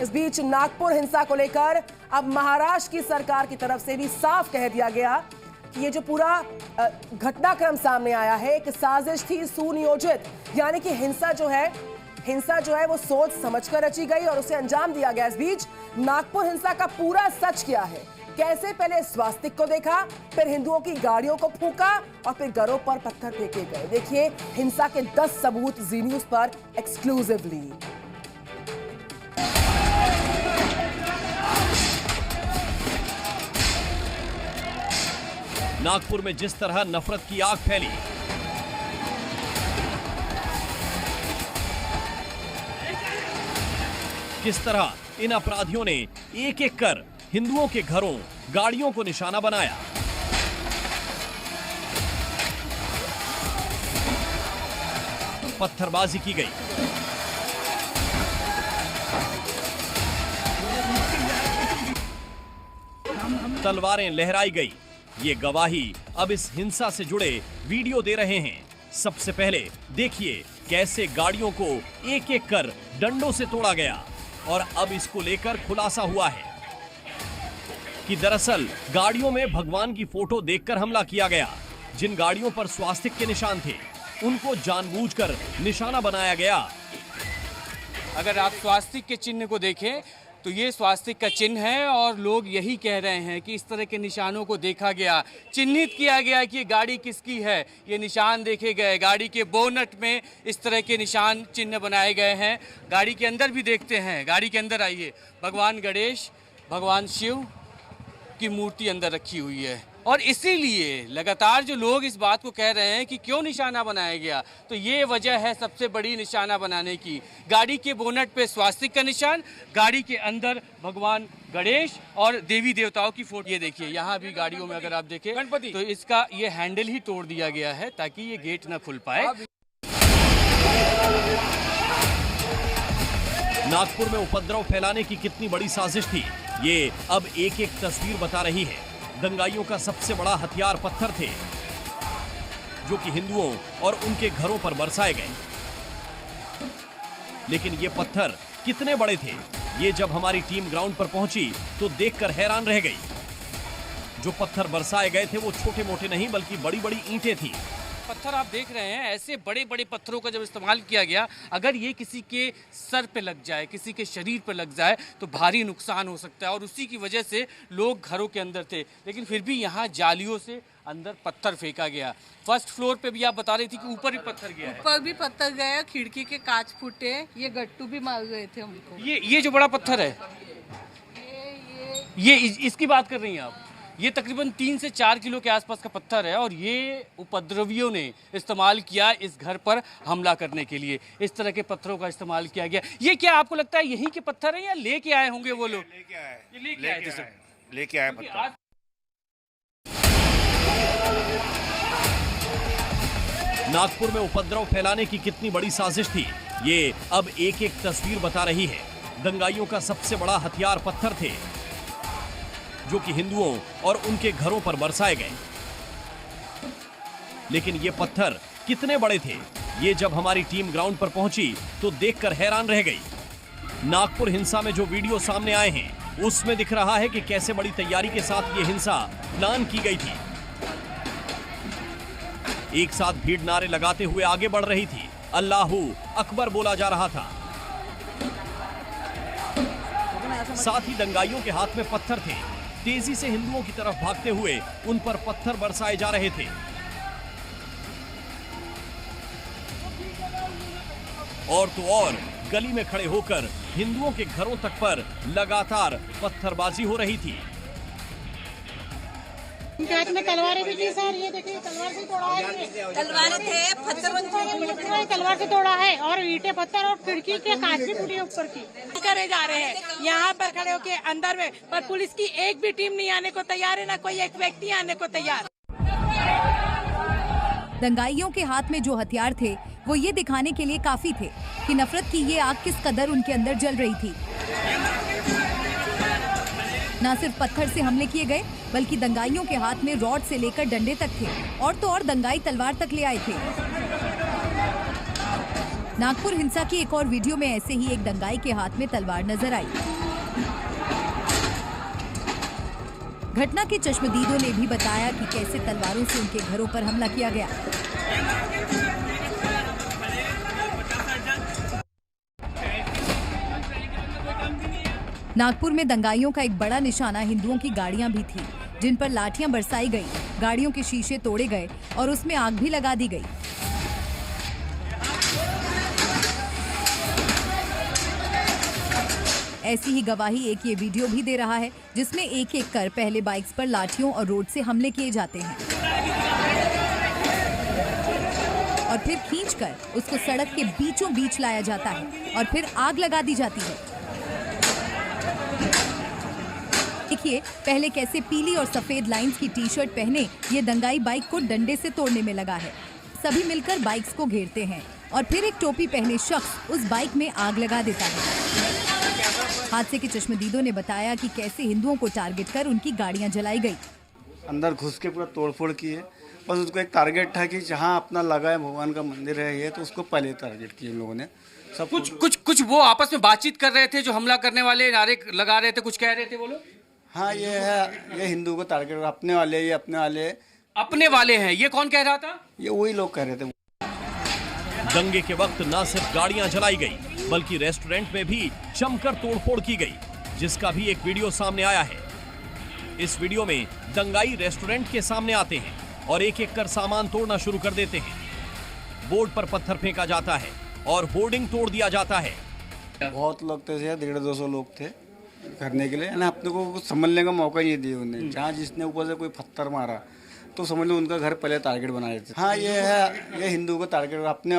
इस बीच नागपुर हिंसा को लेकर अब महाराष्ट्र की सरकार की तरफ से भी साफ कह दिया गया कि ये जो पूरा घटनाक्रम सामने आया है एक साजिश थी, सुनियोजित, यानी कि हिंसा जो है वो सोच समझकर रची गई और उसे अंजाम दिया गया। इस बीच नागपुर हिंसा का पूरा सच क्या है, कैसे पहले स्वास्तिक को देखा, फिर हिंदुओं की गाड़ियों को फूंका और फिर घरों पर पत्थर फेंके गए। देखिए हिंसा के 10 सबूत जी न्यूज पर एक्सक्लूसिवली। नागपुर में जिस तरह नफरत की आग फैली, किस तरह इन अपराधियों ने एक एक कर हिंदुओं के घरों, गाड़ियों को निशाना बनाया। पत्थरबाजी की गई, तलवारें लहराई गई। ये गवाही अब इस हिंसा से जुड़े वीडियो दे रहे हैं। सबसे पहले देखिए कैसे गाड़ियों को एक एक कर डंडों से तोड़ा गया और अब इसको लेकर खुलासा हुआ है कि दरअसल गाड़ियों में भगवान की फोटो देखकर हमला किया गया। जिन गाड़ियों पर स्वास्तिक के निशान थे उनको जानबूझकर निशाना बनाया गया। अगर आप स्वास्तिक के चिन्ह को देखें तो ये स्वास्तिक का चिन्ह है और लोग यही कह रहे हैं कि इस तरह के निशानों को देखा गया, चिन्हित किया गया कि ये गाड़ी किसकी है। ये निशान देखे गए, गाड़ी के बोनट में इस तरह के निशान चिन्ह बनाए गए हैं। गाड़ी के अंदर भी देखते हैं, गाड़ी के अंदर आइए, भगवान गणेश, भगवान शिव की मूर्ति अंदर रखी हुई है। और इसीलिए लगातार जो लोग इस बात को कह रहे हैं कि क्यों निशाना बनाया गया, तो ये वजह है सबसे बड़ी निशाना बनाने की। गाड़ी के बोनट पे स्वास्तिक का निशान, गाड़ी के अंदर भगवान गणेश और देवी देवताओं की फोटो। ये देखिए यहाँ भी गाड़ियों में अगर आप देखें गणपति, तो इसका ये हैंडल ही तोड़ दिया गया है ताकि ये गेट ना खुल पाए। नागपुर में उपद्रव फैलाने की कितनी बड़ी साजिश थी, ये अब एक एक तस्वीर बता रही है। दंगाइयों का सबसे बड़ा हथियार पत्थर थे जो कि हिंदुओं और उनके घरों पर बरसाए गए। लेकिन ये पत्थर कितने बड़े थे, ये जब हमारी टीम ग्राउंड पर पहुंची तो देखकर हैरान रह गई। जो पत्थर बरसाए गए थे वो छोटे मोटे नहीं बल्कि बड़ी बड़ी ईंटें थी। पत्थर आप देख रहे हैं, ऐसे बड़े बड़े पत्थरों का जब इस्तेमाल किया गया, अगर ये किसी के सर पे लग जाए, किसी के शरीर पे लग जाए तो भारी नुकसान हो सकता है। और उसी की वजह से लोग घरों के अंदर थे, लेकिन फिर भी यहाँ जालियों से अंदर पत्थर फेंका गया। फर्स्ट फ्लोर पे भी आप बता रही थी कि ऊपर भी पत्थर गया है। ऊपर भी पत्थर गया, खिड़की के कांच फूटे, ये गट्टू भी मार गए थे हमको। ये जो बड़ा पत्थर है, ये इसकी बात कर रही हैं आप? ये तकरीबन 3 से 4 किलो के आसपास का पत्थर है और ये उपद्रवियों ने इस्तेमाल किया इस घर पर हमला करने के लिए। इस तरह के पत्थरों का इस्तेमाल किया गया। ये क्या आपको लगता है यहीं के पत्थर है या लेके आए होंगे वो लोग? लेके आए पत्थर। नागपुर में उपद्रव फैलाने की कितनी बड़ी साजिश थी, ये अब एक एक तस्वीर बता रही है। दंगाइयों का सबसे बड़ा हथियार पत्थर थे जो कि हिंदुओं और उनके घरों पर बरसाए गए। लेकिन ये पत्थर कितने बड़े थे, ये जब हमारी टीम ग्राउंड पर पहुंची तो देखकर हैरान रह गई। नागपुर हिंसा में जो वीडियो सामने आए हैं उसमें दिख रहा है कि कैसे बड़ी तैयारी के साथ ये हिंसा प्लान की गई थी। एक साथ भीड़ नारे लगाते हुए आगे बढ़ रही थी, अल्लाहू अकबर बोला जा रहा था। साथ ही दंगाइयों के हाथ में पत्थर थे, तेजी से हिंदुओं की तरफ भागते हुए उन पर पत्थर बरसाए जा रहे थे। और तो और गली में खड़े होकर हिंदुओं के घरों तक पर लगातार पत्थरबाजी हो रही थी। इनके हाथ में तलवारें भी थी सर, ये देखिए तलवार से तोड़ा है। तलवारें थे, पत्थर तलवार से तोड़ा है और ईंटें पत्थर और खिड़की के कांच भी टूटे ऊपर की। करे जा रहे हैं यहाँ पर खड़े होके अंदर में, पर पुलिस की एक भी टीम नहीं आने को तैयार है, ना कोई एक व्यक्ति आने को तैयार। दंगाइयों के हाथ में जो हथियार थे वो ये दिखाने के लिए काफी थे कि नफरत की ये आग किस कदर उनके अंदर जल रही थी। न सिर्फ पत्थर से हमले किए गए बल्कि दंगाइयों के हाथ में रॉड से लेकर डंडे तक थे और तो और दंगाई तलवार तक ले आए थे। नागपुर हिंसा की एक और वीडियो में ऐसे ही एक दंगाई के हाथ में तलवार नजर आई। घटना के चश्मदीदों ने भी बताया कि कैसे तलवारों से उनके घरों पर हमला किया गया। नागपुर में दंगाइयों का एक बड़ा निशाना हिंदुओं की गाड़ियां भी थी, जिन पर लाठियां बरसाई गई, गाड़ियों के शीशे तोड़े गए और उसमें आग भी लगा दी गई। ऐसी ही गवाही एक ये वीडियो भी दे रहा है, जिसमें एक एक कर पहले बाइक्स पर लाठियों और रोड से हमले किए जाते हैं और फिर खींचकर उसको सड़क के बीचों बीच लाया जाता है और फिर आग लगा दी जाती है। देखिए पहले कैसे पीली और सफेद लाइंस की टी-शर्ट पहने ये दंगाई बाइक को डंडे से तोड़ने में लगा है। सभी मिलकर बाइक्स को घेरते हैं और फिर एक टोपी पहने शख्स उस बाइक में आग लगा देता है। हादसे के चश्मदीदों ने बताया कि कैसे हिंदुओं को टारगेट कर उनकी गाड़ियां जलाई गई। अंदर घुस के पूरा तोड़फोड़ की है। बस उसको एक टारगेट था कि जहां अपना लगा है भगवान का मंदिर है ये, तो उसको पहले टारगेट किया लोगों ने। सब कुछ वो आपस में बातचीत कर रहे थे, जो हमला करने वाले नारे लगा रहे थे, कुछ कह रहे थे वो लोग। हाँ ये है, ये हिंदू को टारगेट, अपने वाले, ये अपने वाले हैं। ये कौन कह रहा था? ये वही लोग कह रहे थे। दंगे के वक्त न सिर्फ गाड़ियां जलाई गई बल्कि रेस्टोरेंट में भी जमकर तोड़फोड़ की गई, जिसका भी एक वीडियो सामने आया है। इस वीडियो में दंगाई रेस्टोरेंट के सामने आते हैं और एक एक कर सामान तोड़ना शुरू कर देते हैं। बोर्ड पर पत्थर फेंका जाता है और होर्डिंग तोड़ दिया जाता है। बहुत लोग थे, 150-200 लोग थे करने के लिए, अपने को कुछ समझने का मौका नहीं दिया उन्हें। जहाँ जिसने ऊपर से कोई पत्थर मारा तो समझ लो उनका घर पहले टारगेट बना देते। हाँ ये है, ये हिंदू को टारगेट, अपने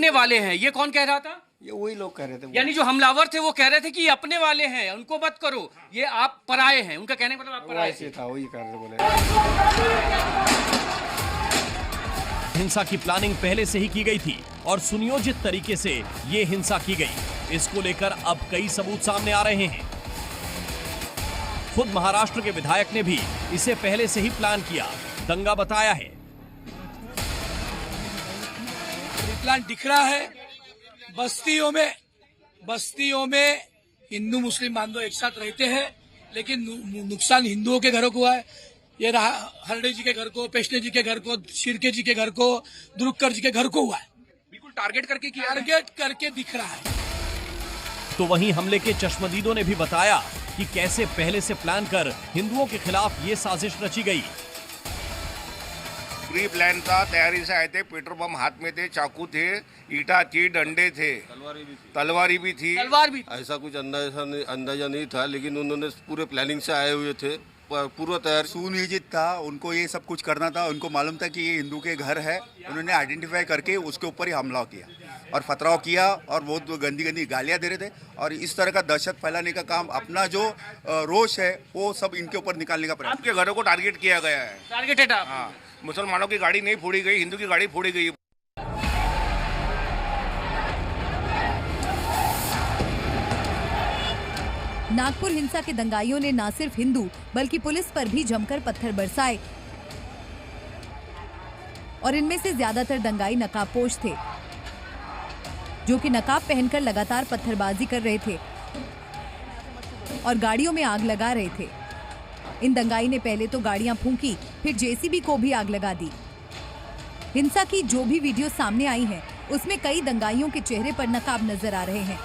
वाले हैं। ये कौन कह रहा था? ये वही लोग कह रहे थे। यानी जो हमलावर थे वो कह रहे थे कि ये अपने वाले हैं, उनको मत करो, ये आप पराये हैं। उनका कहने का मतलब आप पराये ऐसे था, वही कह रहे थे बोले। हिंसा की प्लानिंग पहले से ही की गई थी और सुनियोजित तरीके से ये हिंसा की गई। इसको लेकर अब कई सबूत सामने आ रहे हैं। खुद महाराष्ट्र के विधायक ने भी इसे पहले से ही प्लान किया, दंगा बताया है। प्लान दिख रहा है। बस्तियों में हिंदू मुस्लिम बांधव एक साथ रहते हैं, लेकिन नुकसान हिंदुओं के घरों को हुआ है। ये रहा हरडे जी के घर को, पेशने जी के घर को, शिर्के जी के घर को, दुरुक्कर जी के घर को हुआ है। बिल्कुल टारगेट करके दिख रहा है। तो वहीं हमले के चश्मदीदों ने भी बताया कि कैसे पहले से प्लान कर हिंदुओं के खिलाफ ये साजिश रची गई। प्री प्लान था, तैयारी से आए थे, पेट्रोल बम हाथ में थे, चाकू थे, ईटा थी, डंडे थे, तलवारी भी थी। ऐसा कुछ अंदाजा नहीं था, लेकिन उन्होंने पूरे प्लानिंग से आए हुए थे, पूरा तैयार। सुनियोजित था, उनको ये सब कुछ करना था। उनको मालूम था कि ये हिंदू के घर है, उन्होंने आइडेंटिफाई करके उसके ऊपर ही हमला किया और पथराव किया और बहुत गंदी गालियां दे रहे थे। और इस तरह का दहशत फैलाने का काम, अपना जो रोष है वो सब इनके ऊपर निकालने का प्रयास। आपके घरों को टारगेट किया गया है। टारगेटेड है। हाँ, मुसलमानों की गाड़ी नहीं फोड़ी गई, हिंदू की गाड़ी फोड़ी गई। नागपुर हिंसा के दंगाइयों ने न सिर्फ हिंदू बल्कि पुलिस पर भी जमकर पत्थर बरसाए और इनमें से ज्यादातर दंगाई नकाबपोश थे, जो कि नकाब पहनकर लगातार पत्थरबाजी कर रहे थे और गाड़ियों में आग लगा रहे थे। इन दंगाई ने पहले तो गाड़ियां फूंकी, फिर जेसीबी को भी आग लगा दी। हिंसा की जो भी वीडियो सामने आई है, उसमें कई दंगाइयों के चेहरे पर नकाब नजर आ रहे हैं।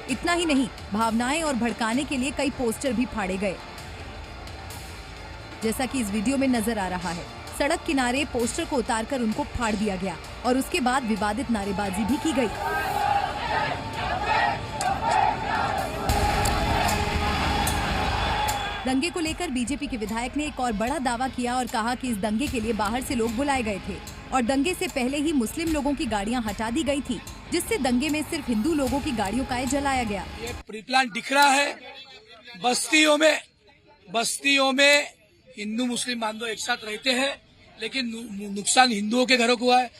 इतना ही नहीं, भावनाएं और भड़काने के लिए कई पोस्टर भी फाड़े गए, जैसा कि इस वीडियो में नजर आ रहा है। सड़क किनारे पोस्टर को उतारकर उनको फाड़ दिया गया और उसके बाद विवादित नारेबाजी भी की गई। दंगे को लेकर बीजेपी के विधायक ने एक और बड़ा दावा किया और कहा कि इस दंगे के लिए बाहर से लोग बुलाए गए थे और दंगे से पहले ही मुस्लिम लोगों की गाड़ियां हटा दी गई थी, जिससे दंगे में सिर्फ हिंदू लोगों की गाड़ियों का जलाया गया। ये प्री प्लान दिख रहा है। बस्तियों में हिंदू मुस्लिम बांधव एक साथ रहते हैं, लेकिन नुकसान हिंदुओं के घरों को हुआ है।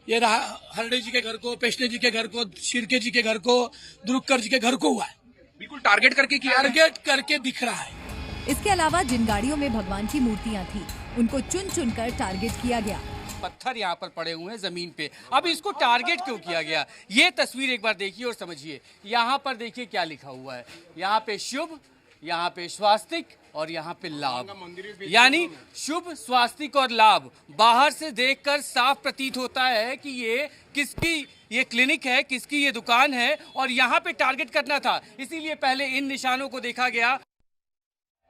ये रहा हरडे जी के घर को, पेशने जी के घर को, शिर्के जी के घर को, दुरुक्कर जी के घर को हुआ है। बिल्कुल टारगेट करके दिख रहा है। इसके अलावा जिन गाड़ियों में भगवान की मूर्तियां थी, उनको चुन चुन कर टारगेट किया गया। पत्थर यहाँ पर पड़े हुए हैं जमीन पे। अब इसको टारगेट क्यों किया गया, ये तस्वीर एक बार देखिए और समझिए। यहाँ पर देखिए क्या लिखा हुआ है, यहाँ पे शुभ, यहाँ पे स्वास्तिक और यहाँ पे लाभ, यानी शुभ, स्वास्तिक और लाभ। बाहर से देखकर साफ प्रतीत होता है कि ये किसकी ये क्लिनिक है, किसकी ये दुकान है, और यहाँ पे टारगेट करना था, इसीलिए पहले इन निशानों को देखा गया।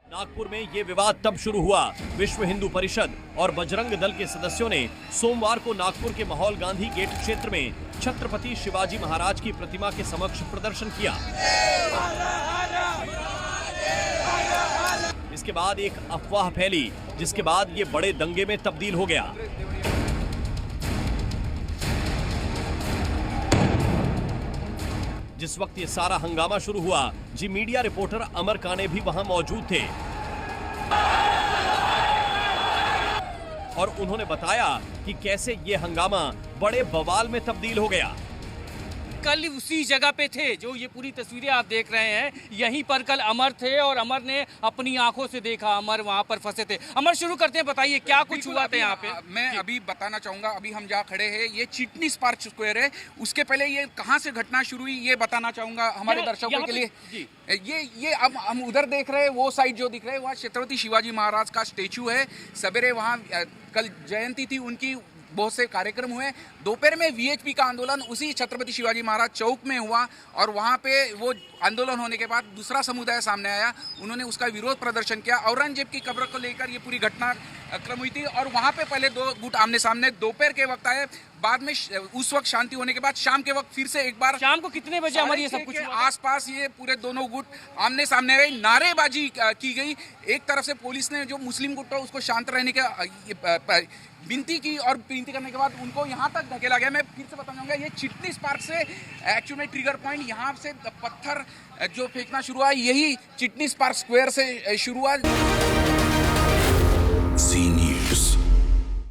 नागपुर में ये विवाद तब शुरू हुआ, विश्व हिंदू परिषद और बजरंग दल के सदस्यों ने सोमवार को नागपुर के माहौल गांधी गेट क्षेत्र में छत्रपति शिवाजी महाराज की प्रतिमा के समक्ष प्रदर्शन किया। इसके बाद एक अफवाह फैली, जिसके बाद ये बड़े दंगे में तब्दील हो गया। जिस वक्त ये सारा हंगामा शुरू हुआ, जी मीडिया रिपोर्टर अमर काने भी वहां मौजूद थे और उन्होंने बताया कि कैसे ये हंगामा बड़े बवाल में तब्दील हो गया। कल उसी जगह पे थे, जो ये पूरी तस्वीरें आप देख रहे हैं, यहीं पर कल अमर थे और अमर ने अपनी आंखों से देखा, अमर वहां पर फंसे थे। अमर, शुरू करते हैं, बताइए क्या कुछ हुआ था यहाँ पे। मैं अभी बताना चाहूंगा, अभी हम जहाँ खड़े हैं ये चिटनीस पार्क स्क्वायर है। उसके पहले ये कहाँ से घटना शुरू हुई ये बताना चाहूंगा हमारे दर्शकों के लिए। ये अब हम उधर देख रहे हैं, वो साइड जो दिख रहे हैं वहाँ छत्रपति शिवाजी महाराज का स्टेचू है। सवेरे वहाँ कल जयंती थी उनकी, बहुत से कार्यक्रम हुए। दोपहर में वीएचपी का आंदोलन उसी छत्रपति शिवाजी महाराज चौक में हुआ और वहाँ पे वो आंदोलन होने के बाद दूसरा समुदाय सामने आया, उन्होंने उसका विरोध प्रदर्शन किया। औरंगजेब की कब्र को लेकर ये पूरी घटना क्रम हुई थी और वहाँ पे पहले दो गुट आमने सामने दोपहर के वक्त आए, बाद में उस वक्त शांति होने के बाद शाम के वक्त फिर से एक बार, शाम को कितने बजे हमारी ये सब कुछ आसपास ये पूरे दोनों गुट आमने सामने गए, नारेबाजी की गई। एक तरफ से पुलिस ने जो मुस्लिम गुट था उसको शांत रहने का विनती की और विनती करने के बाद उनको यहाँ तक धकेला गया। मैं फिर से बताऊंगा, ये चिटनीस पार्क से एक्चुअली ट्रिगर पॉइंट यहाँ से पत्थर जो फेंकना शुरू हुआ, यही चिटनीस पार्क स्क्वायर से शुरू हुआ।